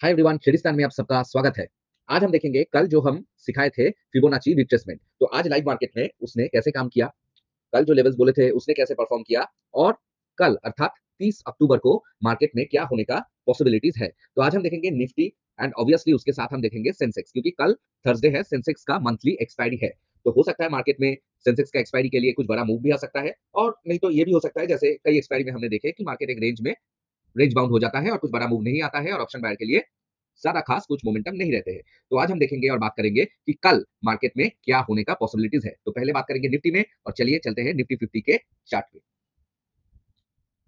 Hi everyone, खिरिस्तान में आप सबका स्वागत है। आज हम देखेंगे कल जो हम सिखाए थे फिबोनाची रिट्रेसमेंट। तो आज लाइव मार्केट में उसने कैसे काम किया, कल जो लेवल्स बोले थे उसने कैसे परफॉर्म किया, और कल अर्थात 30 अक्टूबर को मार्केट में क्या होने का पॉसिबिलिटीज है। तो आज हम देखेंगे निफ्टी एंड ऑब्वियसली उसके साथ हम देखेंगे सेंसेक्स, क्योंकि कल थर्सडे है, सेंसेक्स का मंथली एक्सपायरी है। तो हो सकता है मार्केट में सेंसेक्स का एक्सपायरी के लिए कुछ बड़ा मूव भी आ सकता है, और नहीं तो ये भी हो सकता है जैसे कई एक्सपायरी में हमने देखे कि मार्केट एक रेंज बाउंड हो जाता है और कुछ बड़ा मूव नहीं आता है और ऑप्शन बायर के लिए ज्यादा खास कुछ मोमेंटम नहीं रहते हैं। तो आज हम देखेंगे और बात करेंगे कि कल मार्केट में क्या होने का पॉसिबिलिटीज है। तो पहले बात करेंगे निफ्टी में, और चलिए चलते हैं निफ्टी 50 के चार्ट पे।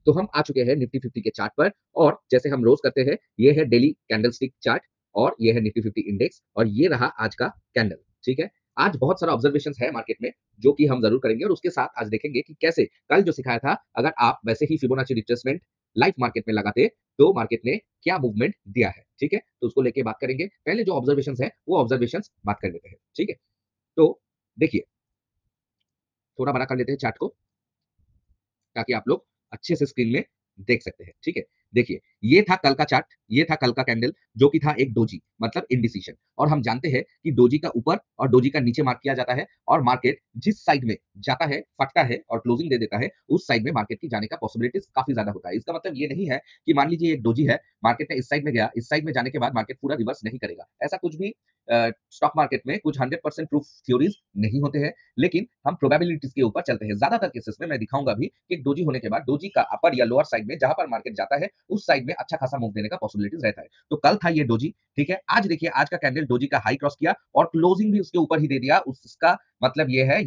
तो हम आ चुके हैं निफ्टी 50 के चार्ट पर, और जैसे हम रोज करते हैं, ये है डेली कैंडलस्टिक चार्ट और ये है निफ्टी 50 इंडेक्स, और ये रहा आज का कैंडल। ठीक है, आज बहुत सारा ऑब्जर्वेशन है मार्केट में जो कि हम जरूर करेंगे, और उसके साथ आज देखेंगे कि कैसे कल जो सिखाया था अगर आप वैसे ही फिबोनाची रिट्रेसमेंट लाइव मार्केट में लगाते तो मार्केट ने क्या मूवमेंट दिया है। ठीक है, तो उसको लेके बात करेंगे। पहले जो ऑब्जर्वेशन है वो ऑब्जर्वेशन बात कर लेते हैं। ठीक है, तो देखिए, थोड़ा बड़ा कर लेते हैं चार्ट को ताकि आप लोग अच्छे से स्क्रीन में देख सकते हैं। ठीक है, देखिए, ये था कल का चार्ट, ये था कल का कैंडल जो कि था एक डोजी, मतलब इंडिसीशन। और हम जानते हैं कि डोजी का ऊपर और डोजी का नीचे मार्क किया जाता है, और मार्केट जिस साइड में जाता है, फटता है और क्लोजिंग दे देता है, उस साइड में मार्केट की जाने का पॉसिबिलिटीज काफी ज्यादा होता है। इसका मतलब ये नहीं है कि मान लीजिए एक डोजी है, मार्केट ने इस साइड में गया, इस साइड में जाने के बाद मार्केट पूरा रिवर्स नहीं करेगा, ऐसा कुछ भी स्टॉक मार्केट में कुछ 100% प्रूफ थ्योरीज नहीं होते हैं। लेकिन हम प्रोबेबिलिटीज के ऊपर चलते हैं। ज्यादातर केसेस में मैं दिखाऊंगा भी कि डोजी होने के बाद डोजी का अपर या लोअर साइड में जहां पर मार्केट जाता है उस साइड में अच्छा खासा मूव देने का पॉसिबिलिटीज रहता है। तो कल था ये डोजी। ठीक है, आज देखिए, आज का कैंडल डोजी का हाई क्रॉस किया और क्लोजिंग भी उसके ऊपर ही दे दिया। उसका मतलब ये है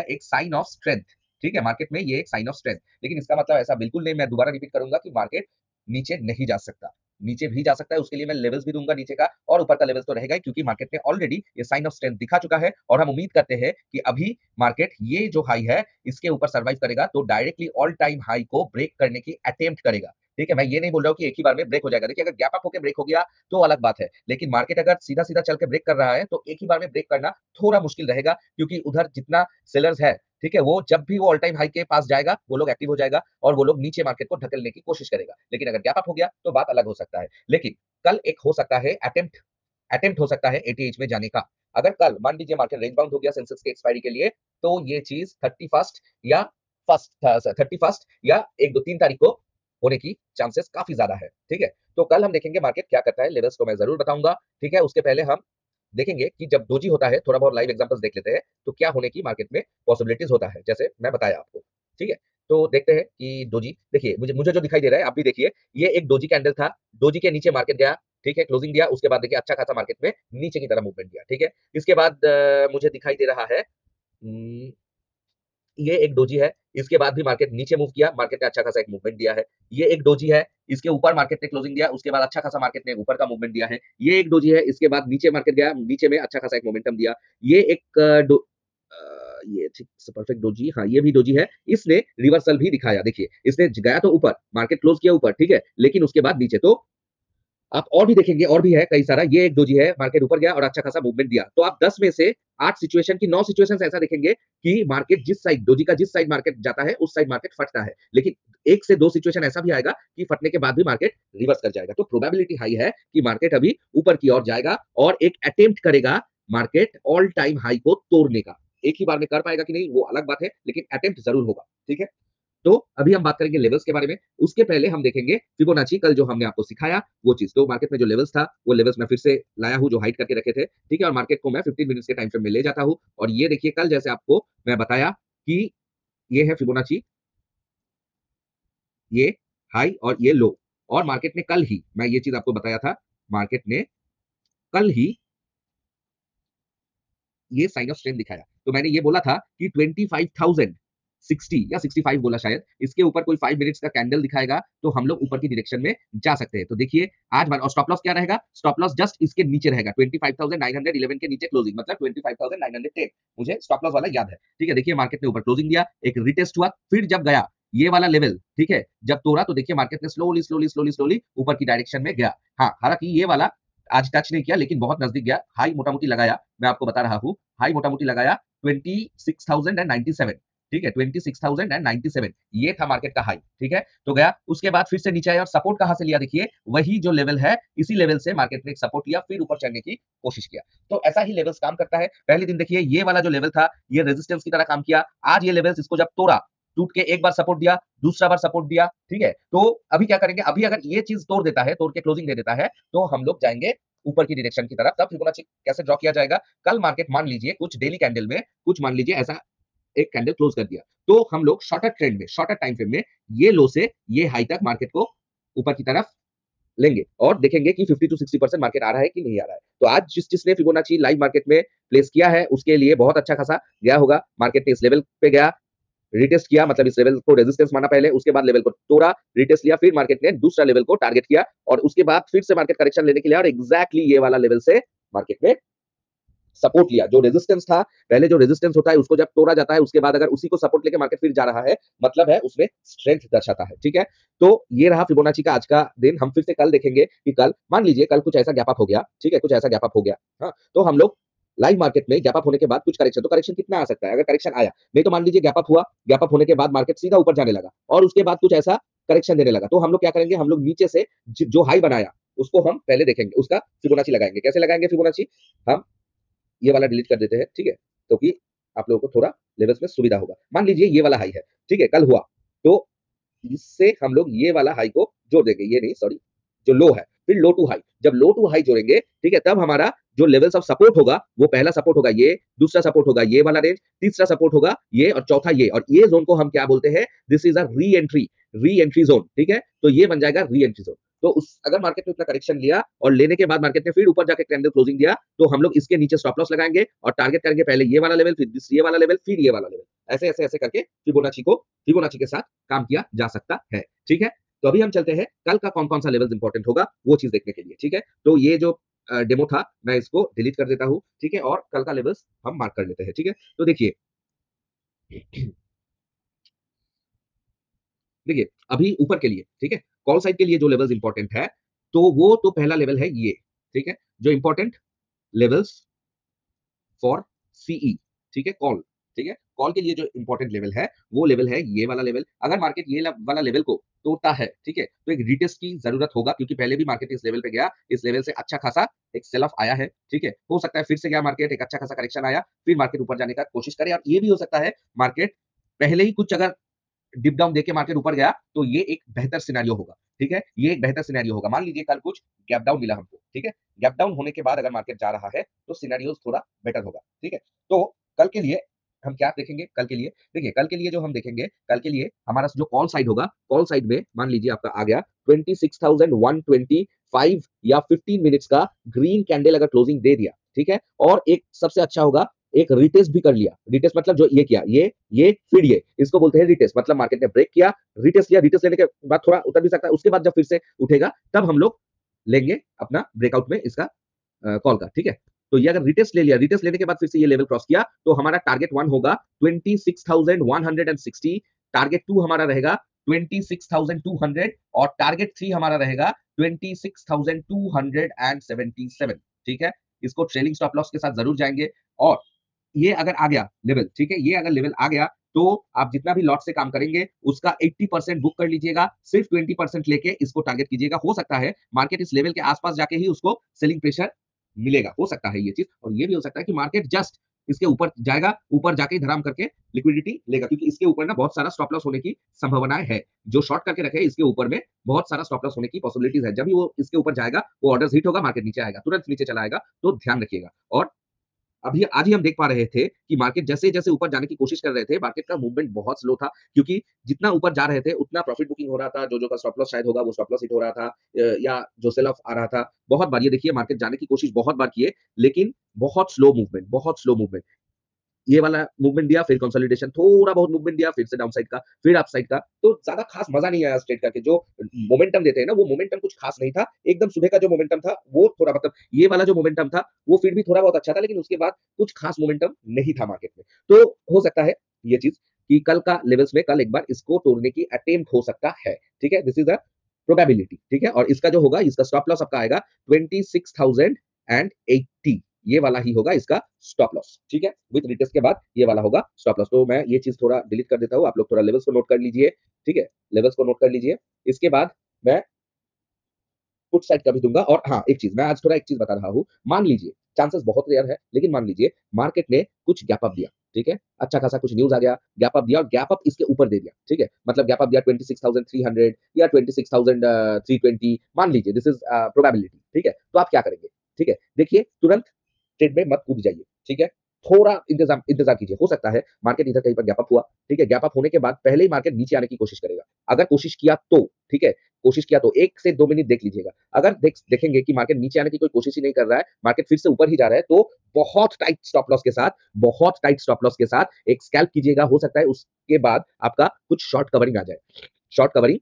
एक साइन ऑफ स्ट्रेंथ। ठीक है, मार्केट में ये एक साइन ऑफ स्ट्रेंथ, लेकिन इसका मतलब ऐसा बिल्कुल नहीं, मैं दोबारा रिपीट करूंगा कि मार्केट नीचे नहीं जा सकता। नीचे भी जा सकता है, उसके लिए मैं लेवल्स भी दूंगा नीचे का, और ऊपर का लेवल्स तो रहेगा ही, क्योंकि मार्केट ने ऑलरेडी ये साइन ऑफ स्ट्रेंथ दिखा चुका है। और हम उम्मीद करते हैं कि अभी मार्केट ये जो हाई है इसके ऊपर सर्वाइव करेगा तो डायरेक्टली ऑल टाइम हाई को ब्रेक करने की अटेम्प्ट करेगा। ठीक है, मैं ये नहीं बोल रहा हूँ कि एक ही बार में ब्रेक हो जाएगा। देखिए, अगर गैप अप होकर ब्रेक हो गया तो अलग बात है, लेकिन मार्केट अगर सीधा सीधा चल के ब्रेक कर रहा है तो एक ही बार में ब्रेक करना थोड़ा मुश्किल रहेगा, क्योंकि उधर जितना सेलर्स है, ठीक है, वो जब भी वो ऑल टाइम हाई के पास जाएगा वो लोग एक्टिव हो जाएगा और वो लोग नीचे मार्केट को ढकेलने की कोशिश करेगा। लेकिन अगर गैप अप हो गया तो बात अलग हो सकता है। लेकिन कल एक हो सकता है अटेम्प्ट हो सकता है एटीएच में जाने का। अगर कल मान लीजिए मार्केट रेंज बाउंड हो गया सेंसेक्स के एक्सपायरी के लिए, तो ये चीज 31 या फर्स्ट 31 या 1 2 3 तारीख को होने की चांसेस काफी ज्यादा है। ठीक है, तो कल हम देखेंगे मार्केट क्या करता है, लेवल्स को मैं जरूर बताऊंगा। ठीक है, उसके पहले हम देखेंगे कि जब डोजी होता है, थोड़ा बहुत लाइव एग्जांपल्स देख लेते हैं, तो क्या होने की मार्केट में पॉसिबिलिटीज होता है, जैसे मैं बताया आपको। ठीक है, तो देखते हैं कि डोजी, देखिए, मुझे मुझे जो दिखाई दे रहा है आप भी देखिए, ये एक डोजी कैंडल था, डोजी के नीचे मार्केट गया। ठीक है, क्लोजिंग दिया, उसके बाद देखिए अच्छा खासा मार्केट में नीचे की तरफ मूवमेंट दिया। ठीक है, इसके बाद मुझे दिखाई दे रहा है, ये एक डोजी है, इसके बाद भी मार्केट नीचे मूव किया, मार्केट ने अच्छा खासा एक मूवमेंट दिया है। ये एक डोजी है, इसके ऊपर मार्केट ने क्लोजिंग दिया, उसके बाद अच्छा खासा मार्केट ने ऊपर का मूवमेंट दिया है। ये एक डोजी है, इसके बाद नीचे मार्केट गया, नीचे में अच्छा खासा एक मोमेंटम दिया। ये एक ये ठीक परफेक्ट डोजी, हाँ ये भी डोजी है, इसने रिवर्सल भी दिखाया। देखिए, इसने गया तो ऊपर, मार्केट क्लोज किया ऊपर, ठीक है, लेकिन उसके बाद नीचे। तो आप और भी देखेंगे, और भी है कई सारा। ये एक डोजी है, मार्केट ऊपर गया और अच्छा खासा मूवमेंट दिया। तो आप 10 में से 8 सिचुएशन की 9 सिचुएशन ऐसा देखेंगे कि मार्केट जिस साइड डोजी का जिस साइड मार्केट जाता है उस साइड मार्केट फटता है। लेकिन 1 से 2 सिचुएशन ऐसा भी आएगा कि फटने के बाद भी मार्केट रिवर्स कर जाएगा। तो प्रोबेबिलिटी हाई है कि मार्केट अभी ऊपर की ओर जाएगा और एक अटेम्प्ट करेगा मार्केट ऑल टाइम हाई को तोड़ने का। एक ही बार में कर पाएगा कि नहीं वो अलग बात है, लेकिन अटेम्प्ट जरूर होगा। ठीक है, तो अभी हम बात करेंगे लेवल्स के बारे में। उसके पहले हम देखेंगे फिबोनाची, कल जो हमने आपको सिखाया वो चीज। तो मार्केट में जो लेवल्स था वो लेवल्स मैं फिर से लाया हूं जो हाइड करके रखे थे। ठीक है, और मार्केट को मैं 15 मिनट्स के टाइम फ्रेम में ले जाता हूं, और ये देखिए, कल जैसे आपको मैं बताया कि ये है फिबोनाची, ये हाई और ये लो। और मार्केट ने कल ही, मैं ये चीज आपको बताया था, मार्केट ने कल ही ये साइन ऑफ स्ट्रेंथ दिखाया। तो मैंने ये बोला था कि 25,060 या 65 बोला शायद, इसके ऊपर कोई 5 मिनट्स का कैंडल दिखाएगा तो हम लोग ऊपर की डायरेक्शन में जा सकते हैं। तो देखिए, आज और स्टॉप लॉस क्या रहेगा, स्टॉप लॉस जस्ट इसके नीचे रहेगा, 25,911 के नीचे क्लोजिंग, मतलब 25,910। मुझे स्टॉप लॉस वाला याद है। ठीक है, देखिए मार्केट ने ऊपर क्लोजिंग दिया, एक रिटेस्ट हुआ, फिर जब गया ये वाला लेवल, ठीक है, जब तोड़ा तो देखिए मार्केट ने स्लोली स्लोली स्लोली स्लोली ऊपर की डायरेक्शन में गया। हाँ, हालांकि ये वाला आज टच नहीं किया, लेकिन बहुत नजदीक गया। हाई मोटा मोटी लगाया, मैं आपको बता रहा हूं, हाई मोटा मोटी लगाया 26,097। ठीक है 26,097 ये था मार्केट का हाई, ठीक है। तो गया, उसके बाद फिर से नीचे आया और सपोर्ट कहां से लिया, देखिए वही जो लेवल है, इसी लेवल से मार्केट ने एक सपोर्ट लिया, फिर ऊपर चढ़ने की कोशिश किया। तो ऐसा ही लेवल्स काम करता है। पहले दिन देखिए ये वाला जो लेवल था ये रेजिस्टेंस की तरह काम किया। आज ये लेवल्स इसको जब तोड़ा, टूट के एक बार सपोर्ट दिया, दूसरा बार सपोर्ट दिया, ठीक है। तो अभी क्या करेंगे, अभी अगर ये चीज तोड़ देता है, तोड़ के क्लोजिंग दे देता है, तो हम लोग जाएंगे ऊपर की डायरेक्शन की तरफ। तब फिबोनाची कैसे ड्रॉ किया जाएगा, कल मार्केट मान लीजिए कुछ डेली कैंडल में, कुछ मान लीजिए ऐसा एक कैंडल क्लोज कर दिया, तो हम लोग शॉर्टर ट्रेंड में, शॉर्टर टाइम फ्रेम में ये लो से ये हाई तक मार्केट को ऊपर की तरफ लेंगे और देखेंगे कि 50 टू 60% मार्केट आ रहा है कि नहीं आ रहा है। तो आज जिसने फिबोनाची लाइव मार्केट में प्लेस किया है उसके लिए बहुत अच्छा खासा गया होगा। मार्केट ने इस लेवल पे गया, रिटेस्ट किया, मतलब इस लेवल को रेजिस्टेंस माना पहले, उसके बाद लेवल को तोड़ा, रिटेस्ट लिया, फिर मार्केट ने दूसरा लेवल को टारगेट किया और उसके बाद फिर से मार्केट करेक्शन लेने के लिए और एग्जैक्टली ये वाला लेवल से मार्केट ने सपोर्ट लिया। जो रेजिस्टेंस था पहले, जो रेजिस्टेंस होता है उसको जब तोड़ा जाता है उसके बाद अगर उसी को सपोर्ट लेके मार्केट फिर जा रहा है, मतलब है उसमें स्ट्रेंथ दर्शाता है, ठीक है। तो ये रहा फिबोनाची का आज का दिन। हम फिर से कल देखेंगे कि कल मान लीजिए कल कुछ ऐसा गैप अप हो गया, ठीक है, कुछ ऐसा गैप अप हो गया, हाँ, तो हम लोग लाइव मार्केट में गैप अप होने के बाद कुछ करेक्शन, तो करेक्शन कितना आ सकता है, अगर करेक्शन आया, नहीं तो मान लीजिए गैप अप हुआ, गैप अप होने के बाद मार्केट सीधा ऊपर जाने लगा और उसके बाद कुछ ऐसा करेक्शन देने लगा, तो हम लोग क्या करेंगे, हम लोग नीचे से जो हाई बनाया उसको हम पहले देखेंगे, उसका फिबोनाची लगाएंगे। कैसे लगाएंगे फिबोनाची, हम ये वाला डिलीट कर देते हैं, ठीक है, तो कि आप लोगों को थोड़ा लेवल्स में सुविधा होगा। मान लीजिए ये वाला हाई है, ठीक है, कल हुआ, तो इससे हम लोग ये वाला हाई को जोड़ देंगे, ये नहीं सॉरी, जो लो है, फिर लो टू हाई, जब लो टू हाई जोड़ेंगे, ठीक है, तब हमारा जो लेवल्स ऑफ सपोर्ट होगा वो पहला सपोर्ट होगा ये, दूसरा सपोर्ट होगा ये वाला रेंज, तीसरा सपोर्ट होगा ये और चौथा ये, और ये जोन को हम क्या बोलते हैं, this is a re entry zone, ठीक है। तो ये बन जाएगा री एंट्री जोन। तो उस अगर मार्केट ने उतना करेक्शन लिया और लेने के बाद मार्केट ने फिर ऊपर जाके कैंडल क्लोजिंग दिया, तो हम लोग इसके नीचे स्टॉप लॉस लगाएंगे और टारगेट करेंगे पहले ये वाला लेवल, फिर ये वाला लेवल, फिर ये वाला लेवल, ऐसे ऐसे ऐसे करके फिबोनाची के साथ काम किया जा सकता है, ठीक है। तो अभी हम चलते हैं कल का कौन कौन सा लेवल इंपॉर्टेंट होगा वो चीज देखने के लिए, ठीक है। तो ये जो डेमो था मैं इसको डिलीट कर देता हूं, ठीक है, और कल का लेवल्स हम मार्क कर लेते हैं, ठीक है। तो देखिए देखिए अभी ऊपर के लिए, ठीक है, कॉल साइड के लिए जो लेवल्स इंपॉर्टेंट है, तो वो तो पहला लेवल है ये, ठीक है, जो इंपॉर्टेंट लेवल्स फॉर सीई, ठीक है, कॉल, ठीक है, कॉल के लिए जो इंपॉर्टेंट लेवल है वो लेवल है ये वाला लेवल। अगर मार्केट ये वाला लेवल को तोड़ता है, ठीक है, तो एक रिटेस्ट की जरूरत होगा, क्योंकि पहले भी मार्केट इस लेवल पे गया, इस लेवल से अच्छा खासा एक सेल ऑफ आया है, ठीक है। हो सकता है फिर से गया मार्केट, एक अच्छा खासा करेक्शन आया, फिर मार्केट ऊपर जाने का कोशिश करे, और ये भी हो सकता है मार्केट पहले ही कुछ अगर डिप डाउन देके मार्केट ऊपर गया, तो ये एक बेहतर सिनेरियो होगा, ठीक है, ये एक बेहतर सिनेरियो होगा। मान लीजिए कल कुछ गैप डाउन मिला हमको, ठीक है, गैप डाउन होने के बाद अगर मार्केट जा रहा है तो सिनेरियो थोड़ा बेटर होगा, ठीक है। तो कल के लिए हम क्या देखेंगे, कल के लिए देखिए, कल के लिए जो हम देखेंगे, कल के लिए हमारा जो कॉल साइड होगा, कॉल साइड में मान लीजिए आपका आ गया 26,125 या 15 मिनट्स का ग्रीन कैंडल अगर क्लोजिंग दे दिया, ठीक है, और एक सबसे अच्छा होगा एक रिटेस्ट भी कर लिया। रिटेस्ट मतलब जो ये किया, ये फिर ये, इसको बोलते हैं रिटेस्ट, मतलब मार्केट ने ब्रेक किया, रिटेस्ट लिया, रिटेस्ट लेने के बाद थोड़ा उतर भी सकता है, उसके बाद जब फिर से उठेगा तब हम लोग लेंगे अपना ब्रेकआउट में इसका कॉल का, ठीक है। तो ये अगर रिटेस्ट ले लिया, रिटेस्ट लेने के बाद फिर से ये लेवल क्रॉस किया, तो हमारा टारगेट 1 होगा 26,160, टारगेट 2 हमारा रहेगा 26,200 और टारगेट 3 हमारा रहेगा 26,277, ठीक है। इसको ट्रेलिंग स्टॉप लॉस के साथ जरूर जाएंगे, और ये अगर आ गया लेवल, ठीक है, ये अगर लेवल आ गया तो आप जितना भी लॉट से काम करेंगे उसका 80% बुक कर लीजिएगा, सिर्फ 20% लेके इसको टारगेट कीजिएगा। हो सकता है मार्केट इस लेवल के आसपास जाके ही उसको सेलिंग प्रेशर मिलेगा, हो सकता है ये चीज, और ये भी हो सकता है कि मार्केट जस्ट इसके ऊपर जाएगा, ऊपर जाके धराम करके लिक्विडिटी लेगा, क्योंकि इसके ऊपर ना बहुत सारा स्टॉप लॉस होने की संभावनाएं है। जो शॉर्ट करके रखे इसके ऊपर में बहुत सारा स्टॉप लॉस होने की पॉसिबिलिटीज है। जब भी वो इसके ऊपर जाएगा, वो ऑर्डर हिट होगा, मार्केट नीचे आएगा, तुरंत नीचे चला आएगा, तो ध्यान रखिएगा। और अभी आज ही हम देख पा रहे थे कि मार्केट जैसे जैसे ऊपर जाने की कोशिश कर रहे थे, मार्केट का मूवमेंट बहुत स्लो था, क्योंकि जितना ऊपर जा रहे थे उतना प्रॉफिट बुकिंग हो रहा था, जो का स्टॉप लॉस शायद होगा वो स्टॉप लॉस हिट हो रहा था, या जो सेल ऑफ आ रहा था। बहुत बार ये देखिए मार्केट जाने की कोशिश बहुत बार किए, लेकिन बहुत स्लो मूवमेंट, बहुत स्लो मूवमेंट। ये वाला मूवमेंट दिया, फिर कंसोलिडेशन, थोड़ा बहुत मूवमेंट दिया, फिर से डाउन साइड का, फिर अप साइड का, तो ज्यादा खास मजा नहीं आया स्ट्रेट का। जो मोमेंटम देते हैं ना, वो मोमेंटम कुछ खास नहीं था। एकदम सुबह का जो मोमेंटम था वो थोड़ा, मतलब ये वाला जो मोमेंटम था वो फिर भी थोड़ा बहुत अच्छा था, लेकिन उसके बाद कुछ खास मोमेंटम नहीं था मार्केट में। तो हो सकता है ये चीज कि कल का लेवल्स में कल एक बार इसको तोड़ने की अटेम्प्ट हो सकता है, ठीक है, दिस इज अ प्रोबेबिलिटी, ठीक है। और इसका जो होगा, इसका स्टॉप लॉस आपका आएगा 26,080, ये वाला ही होगा इसका स्टॉप लॉस, ठीक है। विथ रिटेस्ट के बाद ये वाला होगा स्टॉप लॉस। तो मैं ये चीज थोड़ा डिलीट कर देता हूँ, आप लोग थोड़ा लेवल्स को नोट कर लीजिए, ठीक है, लेवल्स को नोट कर लीजिए। इसके बाद मैं पुट साइड का भी दूंगा। और हाँ, एक चीज मैं आज थोड़ा एक चीज बता रहा हूँ, मान लीजिए चांसेस बहुत रेयर है, लेकिन मान लीजिए मार्केट ने कुछ गैप अप दिया, ठीक है, अच्छा खासा कुछ न्यूज आ गया, गैप अप दिया और गैप अप इसके ऊपर दे दिया, ठीक है, मतलब गैप अप दिया 26,300 या 26,320, मान लीजिए, दिस इज प्रोबेबिलिटी, ठीक है। तो आप क्या करेंगे, ठीक है, देखिए तुरंत ट्रेड में मत कूद जाइए, ठीक है, थोड़ा इंतजाम इंतजार कीजिए। हो सकता है मार्केट इधर कहीं पर गैप अप हुआ, ठीक है, गैप अप होने के बाद पहले ही मार्केट नीचे आने की कोशिश करेगा। अगर कोशिश किया तो, ठीक है, कोशिश किया तो 1 से 2 मिनट देख लीजिएगा। अगर देखेंगे कि मार्केट नीचे आने की कोई कोशिश ही नहीं कर रहा है, मार्केट फिर से ऊपर ही जा रहा है, तो बहुत टाइट स्टॉप लॉस के साथ, बहुत टाइट स्टॉप लॉस के साथ एक स्कैल्प कीजिएगा। हो सकता है उसके बाद आपका कुछ शॉर्ट कवरिंग आ जाए, शॉर्ट कवरिंग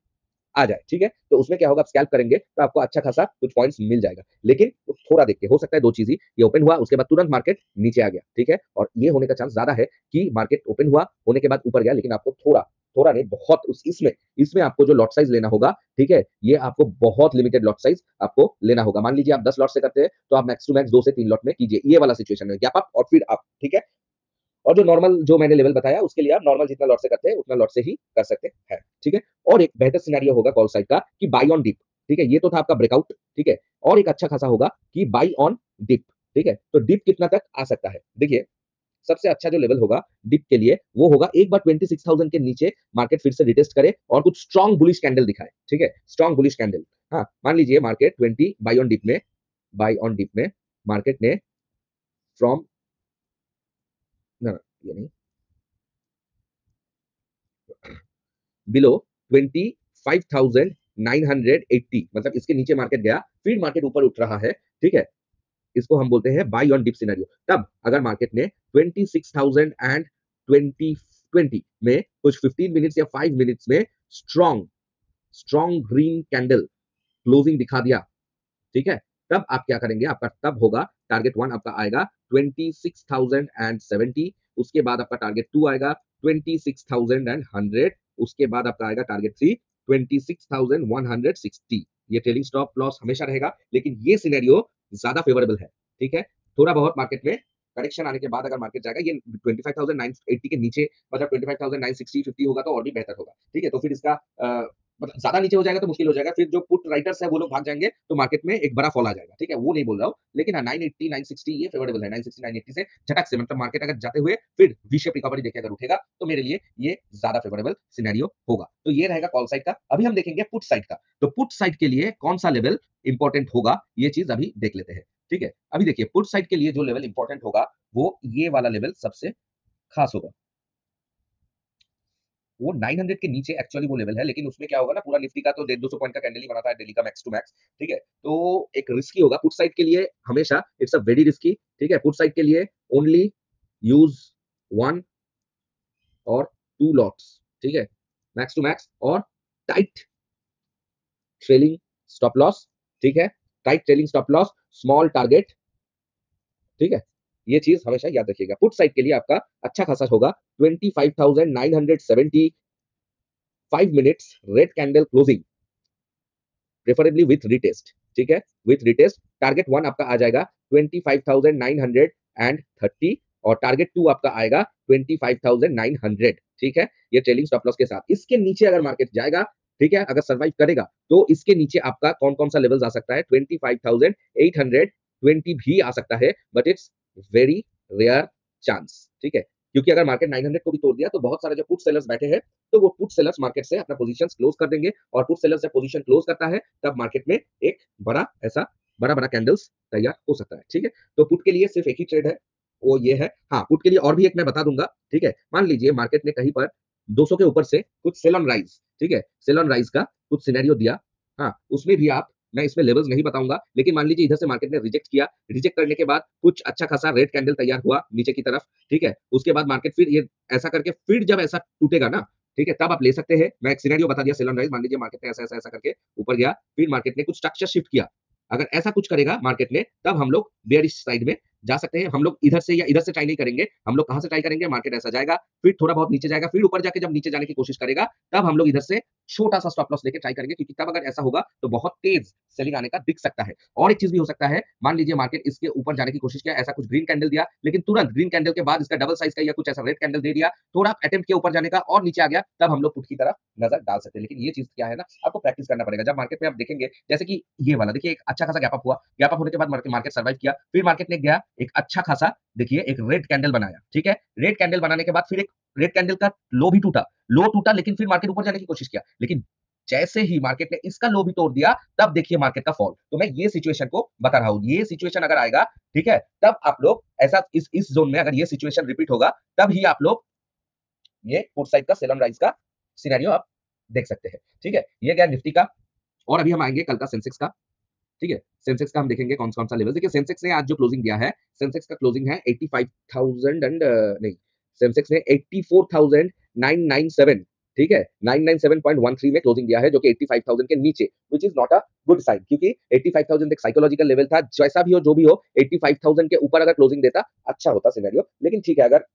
आ जाए, ठीक है। तो उसमें क्या होगा, आप स्कैल्प करेंगे तो आपको अच्छा खासा कुछ पॉइंट्स मिल जाएगा, लेकिन थोड़ा देख के। हो सकता है दो चीज ही, ये ओपन हुआ उसके बाद तुरंत मार्केट नीचे आ गया, ठीक है, और ये होने का चांस ज्यादा है कि मार्केट ओपन हुआ होने के बाद ऊपर गया, लेकिन आपको थोड़ा थोड़ा नहीं, बहुत उस इसमें इसमें आपको जो लॉट साइज लेना होगा, ठीक है, ये आपको बहुत लिमिटेड लॉट साइज आपको लेना होगा। मान लीजिए आप 10 लॉट से करते हैं, तो आप मैक्स टू मैक्स 2 से 3 लॉट में कीजिए, ये वाला सिचुएशन है, गैप अप और फिर अप, ठीक है। और जो नॉर्मल जो मैंने लेवल बताया, उसके लिए आप नॉर्मल जितना लॉट से करते हैं उतना लॉट से ही कर सकते हैं, ठीक है। और एक बेहतर सिनेरियो होगा कॉल साइड का कि बाई ऑन डिप, ठीक है, ये तो था आपका ब्रेकआउट, ठीक है। और एक अच्छा खासा होगा कि बाई ऑन डिप, ठीक है। तो डिप कितना तक आ सकता है, देखिए सबसे अच्छा जो लेवल होगा डिप के लिए वो होगा एक बार 26,000 के नीचे मार्केट फिर से रिटेस्ट करे और कुछ स्ट्रॉन्ग बुलिश कैंडल दिखाए, ठीक है, स्ट्रॉन्ग बुलिश कैंडल। हाँ, मान लीजिए मार्केट 20 बाई ऑन डिप में मार्केट ने फ्रॉम, ना ये नहीं, बिलो 25,980, मतलब इसके नीचे मार्केट गया, फिर मार्केट ऊपर उठ रहा है, ठीक है। इसको हम बोलते हैं बाई ऑन डिप सिनेरियो। तब अगर मार्केट ने 26,000 एंड 20 में कुछ 15 मिनट्स या 5 मिनट्स में strong strong green candle closing दिखा दिया, ठीक है, तब आप क्या करेंगे, आपका तब होगा टारगेट 1 आपका आएगा 26,070, उसके बाद आपका टारगेट 2 आएगा 26,100, उसके बाद आपका आएगा टारगेट 3 26,160। ये ट्रेलिंग स्टॉप लॉस हमेशा रहेगा, लेकिन ये सिनेरियो ज्यादा फेवरेबल है, ठीक है। थोड़ा बहुत मार्केट में करेक्शन आने के बाद अगर मार्केट जाएगा, ये 25,980 के नीचे, मतलब 25,960 50 होगा तो और भी बेहतर होगा, ठीक है। तो फिर इसका मतलब ज्यादा नीचे हो जाएगा तो मुश्किल हो जाएगा, फिर जो पुट राइटर्स है वो लोग भाग जाएंगे, तो मार्केट में एक बड़ा फॉल आ जाएगा, ठीक है, वो नहीं बोल रहा हूँ, लेकिन हाँ 980 960 ये फेवरेबल है। 960 980 से झटक से, मतलब मार्केट अगर जाते हुए फिर वी शेप रिकवरी देके अगर उठेगा, तो मेरे लिए ये ज्यादा फेवरेबल सिनेरियो होगा। तो ये रहेगा कॉल साइड का। अभी हम देखेंगे पुट साइड का। तो पुट साइड के लिए कौन सा लेवल इंपॉर्टेंट होगा, ये चीज अभी देख लेते हैं, ठीक है। अभी देखिए पुट साइड के लिए जो लेवल इंपॉर्टेंट होगा, वो ये वाला लेवल सबसे खास होगा। वो 900 के नीचे एक्चुअली वो लेवल है, लेकिन उसमें क्या होगा ना, पूरा निफ्टी का तो 150-200 पॉइंट का कैंडल ही बनाता है डेली का मैक्स टू मैक्स, ठीक है। तो एक रिस्की होगा पुट साइड के लिए, हमेशा इट्स अ वेरी रिस्की, ठीक है। पुट साइड के लिए ओनली यूज 1 और 2 लॉट्स, ठीक है, मैक्स टू मैक्स, और टाइट ट्रेलिंग स्टॉप लॉस, ठीक है, tight trailing stop loss, small target, ठीक है। ये चीज हमेशा याद रखिएगा। पुट साइड के लिए आपका अच्छा खासा होगा 25,970, 5 minutes red candle closing, preferably with retest, ठीक है, विथ रिटेस्ट। टारगेट 1 आपका आ जाएगा 25,930 और टारगेट 2 आपका आएगा 25,900, ठीक है, ये ट्रेलिंग स्टॉप लॉस के साथ। इसके नीचे अगर मार्केट जाएगा, ठीक है, अगर सर्वाइव करेगा, तो इसके नीचे आपका कौन कौन सा लेवल्स आ सकता है, 25,820 भी आ सकता है, but it's very rare chance, ठीक है। क्योंकि अगर मार्केट 900 को भी तोड़ दिया, तो बहुत सारे जो पुट सेलर्स बैठे हैं, तो वो पुट सेलर्स मार्केट से अपना पोजीशंस क्लोज कर देंगे, और पुट सेलर्स जब पोजीशन क्लोज करता है, तब मार्केट में एक बड़ा ऐसा बड़ा बड़ा कैंडल्स तैयार हो सकता है, ठीक है। तो पुट के लिए सिर्फ एक ही ट्रेड है, वो ये है। हाँ, पुट के लिए और भी एक मैं बता दूंगा, ठीक है। मान लीजिए मार्केट ने कहीं पर 200 के ऊपर से कुछ सेल ऑन राइज, ठीक है, सेल ऑन राइज का कुछ सिनेरियो दिया, हाँ, उसमें भी आप, मैं इसमें लेवल्स नहीं बताऊंगा, लेकिन मान लीजिए इधर से मार्केट ने रिजेक्ट किया, रिजेक्ट करने के बाद कुछ अच्छा खासा रेड कैंडल तैयार हुआ नीचे की तरफ, ठीक है, उसके बाद मार्केट फिर ये ऐसा करके फिर जब ऐसा टूटेगा ना, ठीक है, तब आप ले सकते हैं। मैं एक सिनेरियो बता दिया सेल ऑन राइज, मान लीजिए मार्केट ने ऐसा ऐसा ऐसा करके ऊपर गया, फिर मार्केट ने कुछ स्ट्रक्चर शिफ्ट किया, अगर ऐसा कुछ करेगा मार्केट ने, तब हम लोग बेयरिश साइड में जा सकते हैं हम लोग इधर से या इधर से ट्राई नहीं करेंगे, हम लोग कहाँ से ट्राई करेंगे, मार्केट ऐसा जाएगा, फिर थोड़ा बहुत नीचे जाएगा, फिर ऊपर जाके जब नीचे जाने की कोशिश करेगा, तब हम लोग इधर से छोटा सा स्टॉप लॉस लेके ट्राई करेंगे, क्योंकि तब अगर ऐसा होगा तो बहुत तेज सेलिंग आने का दिख सकता है। और एक चीज भी हो सकता है, मान लीजिए मार्केट इसके ऊपर जाने की कोशिश किया, ऐसा कुछ ग्रीन कैंडल दिया, लेकिन तुरंत ग्रीन कैंडल के बाद इसका डबल साइज का या कुछ ऐसा रेड कैंडल दे दिया, थोड़ा अटेम्प्ट किया ऊपर जाने का और नीचे आ गया, तब हम लोग पुट की तरफ नजर डाल सकते हैं। लेकिन ये चीज क्या है ना, आपको प्रैक्टिस करना पड़ेगा। जब मार्केट में आप देखेंगे, जैसे कि ये वाला देखिए, एक अच्छा खासा गैप अप हुआ, गैप अप होने के बाद मार्केट सर्वाइव किया, फिर मार्केट ने गया एक अच्छा खासा, देखिए एक रेड कैंडल बनाया, ठीक है। रेड कैंडल बनाने के बाद फिर एक रेड कैंडल का लो टूटा, लेकिन फिर मार्केट ऊपर जाने की कोशिश किया, लेकिन जैसे ही मार्केट ने इसका लो भी तोड़ दिया, तब देखिए मार्केट का फॉल। तो मैं ये सिचुएशन को बता रहा हूं, ये सिचुएशन अगर आएगा, ठीक है, तब आप लोग ऐसा इस जोन में अगर ये सिचुएशन रिपीट होगा, तब ही आप लोग ये पुट साइड का सेल ऑन राइज का सिनेरियो आप देख सकते हैं, ठीक है। ये गया निफ्टी का। और अभी हम आएंगे कल का सेंसेक्स का, ठीक है। सेंसेक्स का हम देखेंगे कौन सा लेवल। देखिए सेंसेक्स ने आज जो क्लोजिंग दिया है, सेंसेक्स का क्लोजिंग है 85,000 एंड नहीं, सेंसेक्स ने 84,997, ठीक है, 997.13 में क्लोजिंग दिया है, जो कि 85,000 के नीचे, which is not a good sign, क्योंकि 85,000 एक साइकोलॉजिकल लेवल था। जैसा भी हो जो भी हो, 85,000 के ऊपर अगर क्लोजिंग देता अच्छा होता सिनेरियो, लेकिन ठीक है, अगर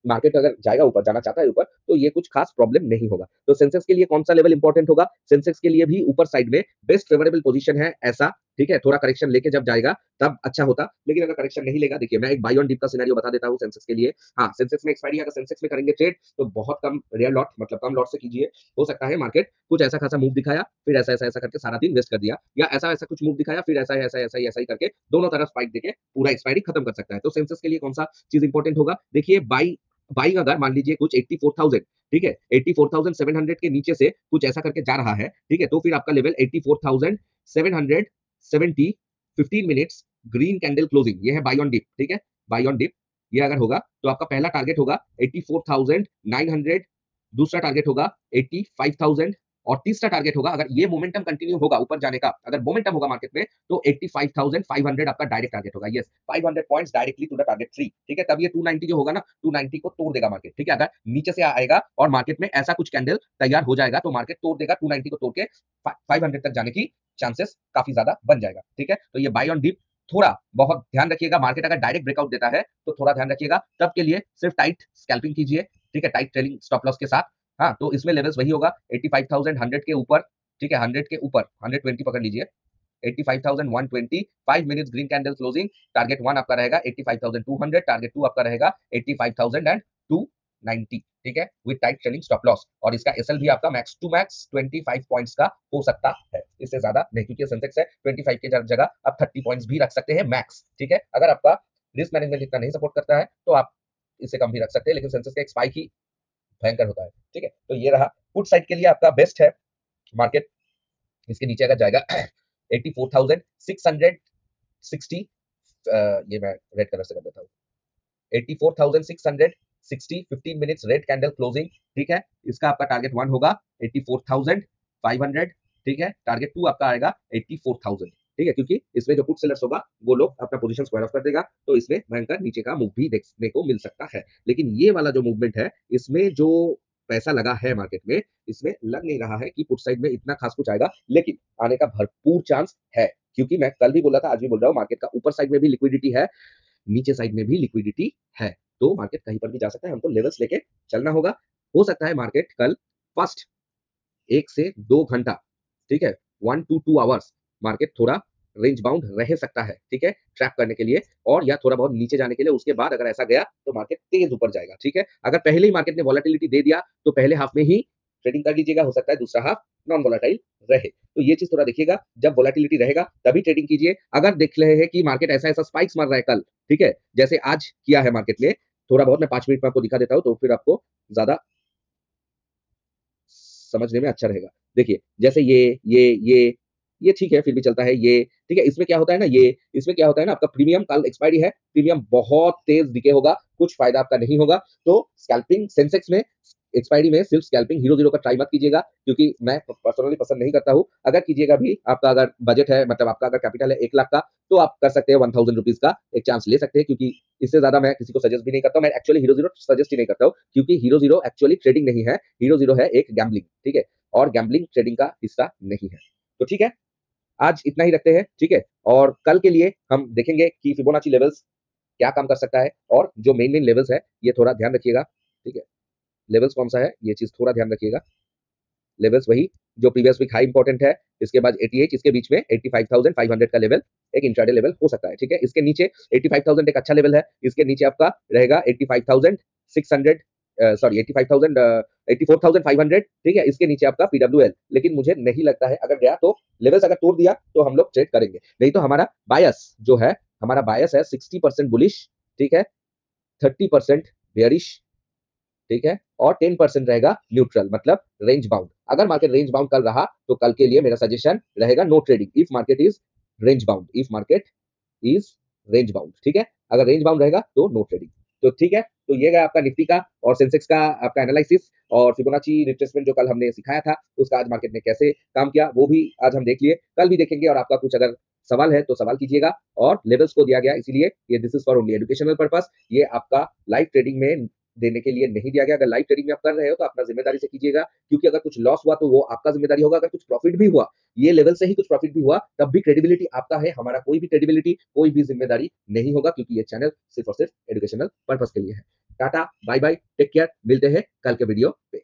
मार्केट अगर जाएगा ऊपर, जाना चाहता है ऊपर, तो ये कुछ खास प्रॉब्लम नहीं होगा। तो सेंसेक्स के लिए कौन सा लेवल इंपॉर्टेंट होगा, सेंसेक्स के लिए भी ऊपर साइड में बेस्ट फेवरेबल पोजीशन है ऐसा, ठीक है। थोड़ा करेक्शन लेके जब जाएगा तब अच्छा होता, लेकिन अगर करेक्शन नहीं लेगा, देखिए मैं एक बाय ऑन डिप का सिनेरियो बता देता हूं सेंसेक्स के लिए। हाँ, सेंसेक्स में एक्सपायरी, अगर सेंसेक्स में करेंगे ट्रेड तो बहुत कम, रेयर लॉट, मतलब कम लॉट से कीजिए। हो सकता है मार्केट कुछ ऐसा खासा मूव दिखाया, फिर ऐसा ऐसा ऐसा करके सारा दिन वेस्ट कर दिया, या ऐसा ऐसा कुछ मूव दिखाया, फिर ऐसा ऐसा ऐसा ऐसा ही करके दोनों तरफ स्पाइक देके पूरा एक्सपायरी खत्म कर सकता है। तो सेंसेक्स के लिए कौन सा चीज इंपॉर्टेंट होगा, देखिए बाइंग अगर मान लीजिए कुछ 84,000, ठीक है, 84,700 के नीचे से कुछ ऐसा करके जा रहा है, ठीक है, तो फिर आपका level 84,770, 15 minutes green candle closing, ये है बाय ऑन डिप, ठीक है, बाय ऑन डिप। ये अगर होगा तो आपका पहला टारगेट होगा 84,900, दूसरा टारगेट होगा 85,000, और तीसरा टारगेट होगा, अगर ये मोमेंटम कंटिन्यू होगा ऊपर जाने का, अगर मोमेंटम होगा मार्केट में, तो 85,500 आपका डायरेक्ट टारगेट होगा। Yes, 500 points directly to the target 3, ठीक है। तब ये 290 जो होगा ना, 290 को तोड़ देगा मार्केट, ठीक है। अगर नीचे से आएगा और मार्केट में ऐसा कुछ कैंडल तैयार हो जाएगा, तो मार्केट तोड़ देगा 290 को, तोड़ के 500 तक जाने की चांसेस काफी ज्यादा बन जाएगा, ठीक है। तो ये बाय ऑन डिप थोड़ा बहुत ध्यान रखिएगा, मार्केट अगर डायरेक्ट ब्रेकआउट देता है तो थोड़ा ध्यान रखिएगा, तब के लिए सिर्फ टाइट स्कैल्पिंग कीजिए, ठीक है, टाइट ट्रेलिंग स्टॉप लॉस के साथ। हाँ, तो इसमें लेवल्स वही होगा 85,100 के ऊपर, ठीक है, 100 के ऊपर 120 पकड़ लीजिए, 85,120, 5 minutes green candle closing, target 1 आपका रहेगा 85,200, टारगेट 2 आपका रहेगा 85,290, ठीक है, with tight trailing stop loss. और इसका एसएल भी आपका मैक्स टू मैक्स 25 पॉइंट्स का हो सकता है, इससे ज्यादा नहीं, क्योंकि सेंसेक्स है 25 के जगह आप 30 पॉइंट्स भी रख सकते हैं मैक्स, ठीक है। अगर आपका रिस्क मैनेजमेंट इतना नहीं सपोर्ट करता है तो आप इससे कम भी रख सकते हैं, लेकिन सेंसेक्स का एक स्पाइक ही भयंकर होता है, ठीक है। तो ये रहा पुट साइड के लिए आपका बेस्ट है मार्केट। इसके नीचे अगर जाएगा 84,660, ये मैं रेड कलर से कर देता हूँ, 84,660, 15 मिनट्स रेड कैंडल क्लोजिंग, ठीक है। इसका आपका टारगेट 1 होगा 84,500, ठीक है, टारगेट 2 आपका आएगा 84,000, ठीक है, क्योंकि इसमें जो पुट सेलर्स होगा वो लोग अपना पोजीशन स्क्वायर ऑफ कर देगा, तो इसमें भयंकर नीचे का मूव भी देखने को मिल सकता है। लेकिन ये वाला जो मूवमेंट है, इसमें जो पैसा लगा है मार्केट में, इसमें लग नहीं रहा है कि पुट साइड में इतना खास कुछ आएगा, लेकिन आने का भरपूर चांस है, क्योंकि मैं कल भी बोला था, आज भी बोल रहा हूँ, मार्केट का ऊपर साइड में भी लिक्विडिटी है, नीचे साइड में भी लिक्विडिटी है, तो मार्केट कहीं पर भी जा सकता है, हमको लेवल्स लेके चलना होगा। हो सकता है मार्केट कल फर्स्ट 1 से 2 घंटा, ठीक है, 1 to 2 आवर्स मार्केट थोड़ा रेंज बाउंड रह सकता है, ठीक है, ट्रैप करने के लिए और या थोड़ा बहुत नीचे जाने के लिए। उसके बाद अगर ऐसा गया तो मार्केट तेज ऊपर जाएगा, ठीक है। अगर पहले ही मार्केट ने वॉलेटिलिटी दे दिया तो पहले हाफ में ही ट्रेडिंग कर लीजिएगा, हो सकता है दूसरा हाफ नॉन वॉलेटाइल रहे, तो ये चीज थोड़ा देखिएगा, जब वॉलेटिलिटी रहेगा तभी ट्रेडिंग कीजिए। अगर देख रहे हैं कि मार्केट ऐसा ऐसा स्पाइक्स मार रहा है कल, ठीक है, जैसे आज किया है मार्केट ने, थोड़ा बहुत मैं 5 मिनट में आपको दिखा देता हूँ, तो फिर आपको ज्यादा समझने में अच्छा रहेगा। देखिए जैसे ये ठीक है, फिर भी चलता है ये, ठीक है। इसमें क्या होता है ना, ये इसमें क्या होता है ना, आपका प्रीमियम कल एक्सपायरी है, प्रीमियम बहुत तेज दिखे होगा, कुछ फायदा आपका नहीं होगा। तो स्कैल्पिंग सेंसेक्स में एक्सपायरी में सिर्फ स्कैल्पिंग हीरो जीरो का ट्राई मत कीजिएगा, क्योंकि मैं पर्सनली पसंद नहीं करता हूँ। अगर कीजिएगा भी, आपका अगर बजट है, मतलब आपका अगर कैपिटल है 1 लाख का, तो आप कर सकते हैं 1000 रुपीज का एक चांस ले सकते हैं, क्योंकि इससे ज्यादा मैं किसी को सजेस्ट भी नहीं करता हूँ। मैं एक्चुअली हीरो जीरो सजेस्ट ही नहीं करता हूँ, क्योंकि हीरो जीरो एक्चुअली ट्रेडिंग नहीं है, हीरो जीरो है एक गैम्बलिंग, ठीक है, और गैम्बलिंग ट्रेडिंग का हिस्सा नहीं है। तो ठीक है, आज इतना ही रखते हैं, ठीक है। और कल के लिए हम देखेंगे कि फिबोनाची लेवल्स क्या काम कर सकता है, और जो मेन मेन लेवल्स है ये थोड़ा ध्यान रखिएगा, ठीक है। लेवल्स कौन सा है ये चीज थोड़ा ध्यान रखिएगा। लेवल्स वही जो प्रीवियस वीक हाई इंपॉर्टेंट है, इसके बाद 88, इसके बीच में 85,500 का लेवल एक इंट्राडे लेवल हो सकता है, ठीक है। इसके नीचे 85,000 एक अच्छा लेवल है, इसके नीचे आपका रहेगा 85,600, सॉरी 85,000, 84,500, ठीक है। इसके नीचे आपका पीडब्ल्यूएल, लेकिन मुझे नहीं लगता है अगर गया तो लेवल्स अगर तोड़ दिया तो हम लोग ट्रेड करेंगे, नहीं तो हमारा बायस जो है, हमारा बायस है 60% बुलिश, ठीक है, 30% बेयरिश, ठीक है, और 10% रहेगा न्यूट्रल, मतलब रेंज बाउंड। अगर मार्केट रेंज बाउंड कल रहा तो कल के लिए मेरा सजेशन रहेगा no trading if market is range bound, if market is range bound, ठीक है। अगर रेंज बाउंड रहेगा तो नो ट्रेडिंग। तो ठीक है, तो ये गया आपका निफ्टी का और सेंसेक्स का आपका एनालिसिस, और फिबोनाची रिट्रेसमेंट जो कल हमने सिखाया था उसका आज मार्केट ने कैसे काम किया वो भी आज हम देख लिए, कल भी देखेंगे। और आपका कुछ अगर सवाल है तो सवाल कीजिएगा, और लेवल्स को दिया गया इसीलिए ये this is for only educational purpose, ये आपका लाइव ट्रेडिंग में देने के लिए नहीं दिया गया। अगर लाइव ट्रेडिंग में आप कर रहे हो तो अपना जिम्मेदारी से कीजिएगा, क्योंकि अगर कुछ लॉस हुआ तो वो आपका जिम्मेदारी होगा, अगर कुछ प्रॉफिट भी हुआ, ये लेवल से ही कुछ प्रॉफिट भी हुआ, तब भी क्रेडिबिलिटी आपका है, हमारा कोई भी क्रेडिबिलिटी, कोई भी जिम्मेदारी नहीं होगा, क्योंकि ये चैनल सिर्फ और सिर्फ एजुकेशनल पर्पस के लिए है। Tata bye bye, take care, मिलते हैं कल के वीडियो पे।